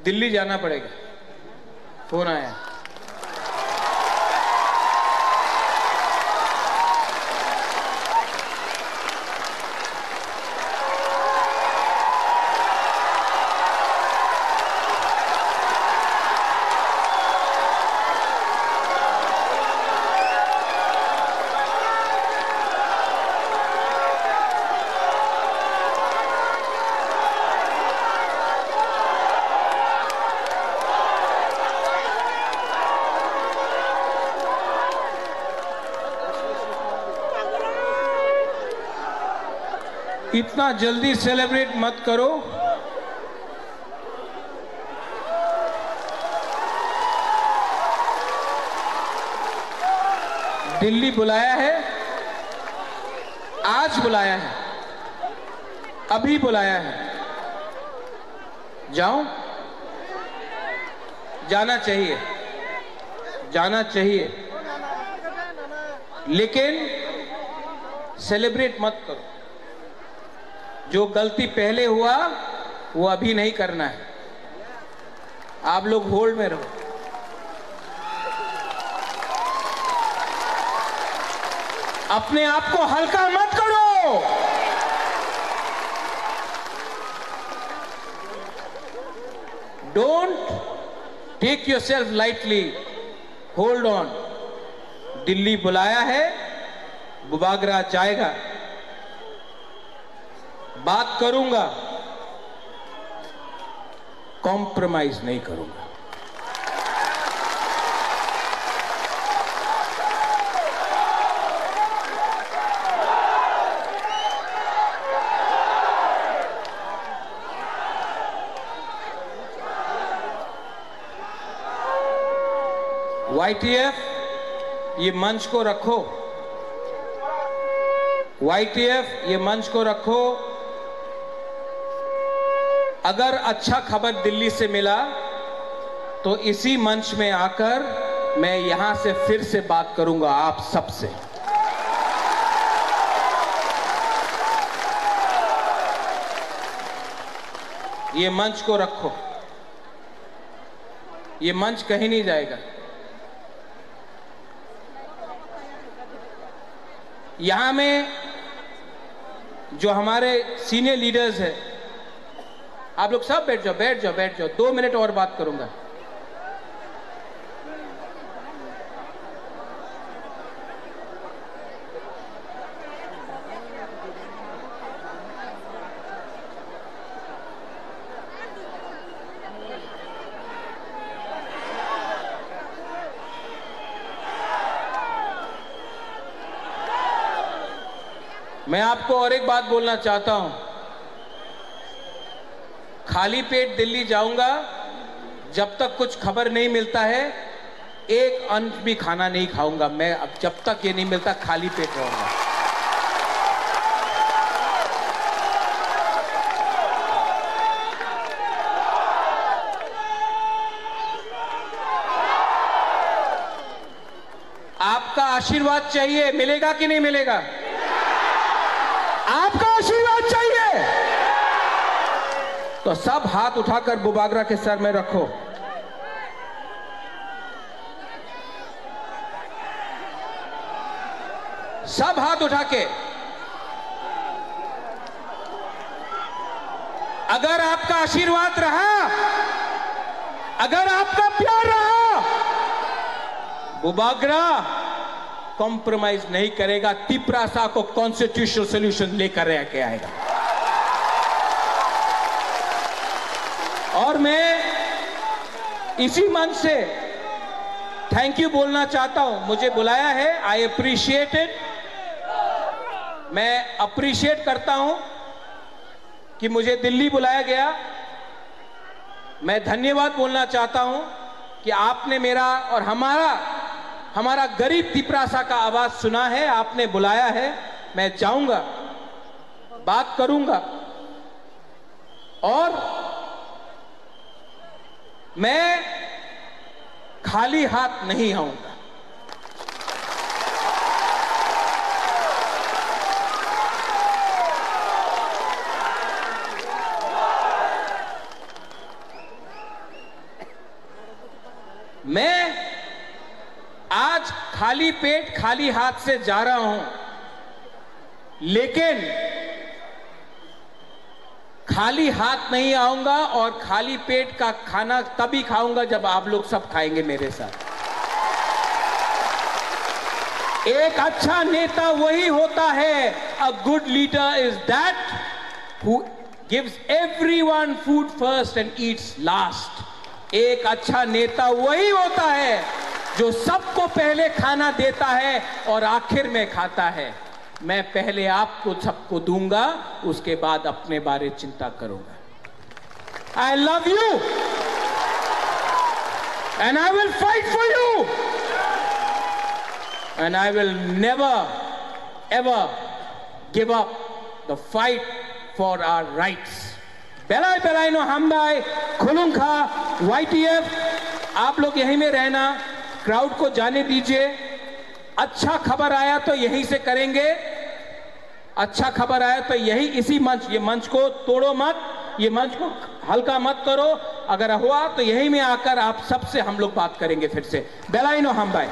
दिल्ली जाना पड़ेगा, फोन आया। इतना जल्दी सेलिब्रेट मत करो। दिल्ली बुलाया है, आज बुलाया है, अभी बुलाया है। जाऊं? जाना चाहिए, जाना चाहिए, लेकिन सेलिब्रेट मत करो। जो गलती पहले हुआ वो अभी नहीं करना है। आप लोग होल्ड में रहो। अपने आप को हल्का मत करो। Don't take yourself lightly. Hold on. Delhi बुलाया है, बुबागरा जाएगा। बात करूंगा, कॉम्प्रोमाइज नहीं करूंगा। YTF, ये मंच को रखो। YTF, ये मंच को रखो। अगर अच्छा खबर दिल्ली से मिला तो इसी मंच में आकर मैं यहां से फिर से बात करूंगा आप सबसे। ये मंच को रखो, ये मंच कहीं नहीं जाएगा। यहां में जो हमारे सीनियर लीडर्स हैं, आप लोग सब बैठ जाओ, बैठ जाओ, बैठ जाओ। 2 मिनट और बात करूंगा। मैं आपको और एक बात बोलना चाहता हूं। खाली पेट दिल्ली जाऊंगा, जब तक कुछ खबर नहीं मिलता है एक अंश भी खाना नहीं खाऊंगा मैं। अब जब तक ये नहीं मिलता खाली पेट रहूंगा। आपका आशीर्वाद चाहिए, मिलेगा कि नहीं मिलेगा? आपका आशीर्वाद चाहिए तो सब हाथ उठाकर बुबागरा के सर में रखो। सब हाथ उठा के। अगर आपका आशीर्वाद रहा, अगर आपका प्यार रहा, बुबागरा कॉम्प्रोमाइज नहीं करेगा। तिपरासा को कॉन्स्टिट्यूशनल सॉल्यूशन लेकर के आएगा। और मैं इसी मंच से थैंक यू बोलना चाहता हूं। मुझे बुलाया है, आई अप्रिशिएट इट। मैं अप्रिशिएट करता हूं कि मुझे दिल्ली बुलाया गया। मैं धन्यवाद बोलना चाहता हूं कि आपने मेरा और हमारा गरीब तिपरासा का आवाज सुना है, आपने बुलाया है। मैं जाऊंगा, बात करूंगा और मैं खाली हाथ नहीं आऊंगा। मैं आज खाली पेट खाली हाथ से जा रहा हूं, लेकिन खाली हाथ नहीं आऊंगा और खाली पेट का खाना तभी खाऊंगा जब आप लोग सब खाएंगे मेरे साथ। एक अच्छा नेता वही होता है, a good leader is that who gives everyone food first and Yeats last. एक अच्छा नेता वही होता है जो सबको पहले खाना देता है और आखिर में खाता है। मैं पहले आपको सबको दूंगा, उसके बाद अपने बारे चिंता करूंगा। I love you and I will fight for you and I will never ever give up the fight for our rights. बेलाई बेलाई नो हमबाई खुलुंखा YTF। आप लोग यहीं में रहना, क्राउड को जाने दीजिए। अच्छा खबर आया तो यहीं से करेंगे, अच्छा खबर आया तो यही इसी मंच, ये मंच को तोड़ो मत, ये मंच को हल्का मत करो। अगर हुआ तो यहीं में आकर आप सबसे हम लोग बात करेंगे फिर से। बेलाई नो हमबाई।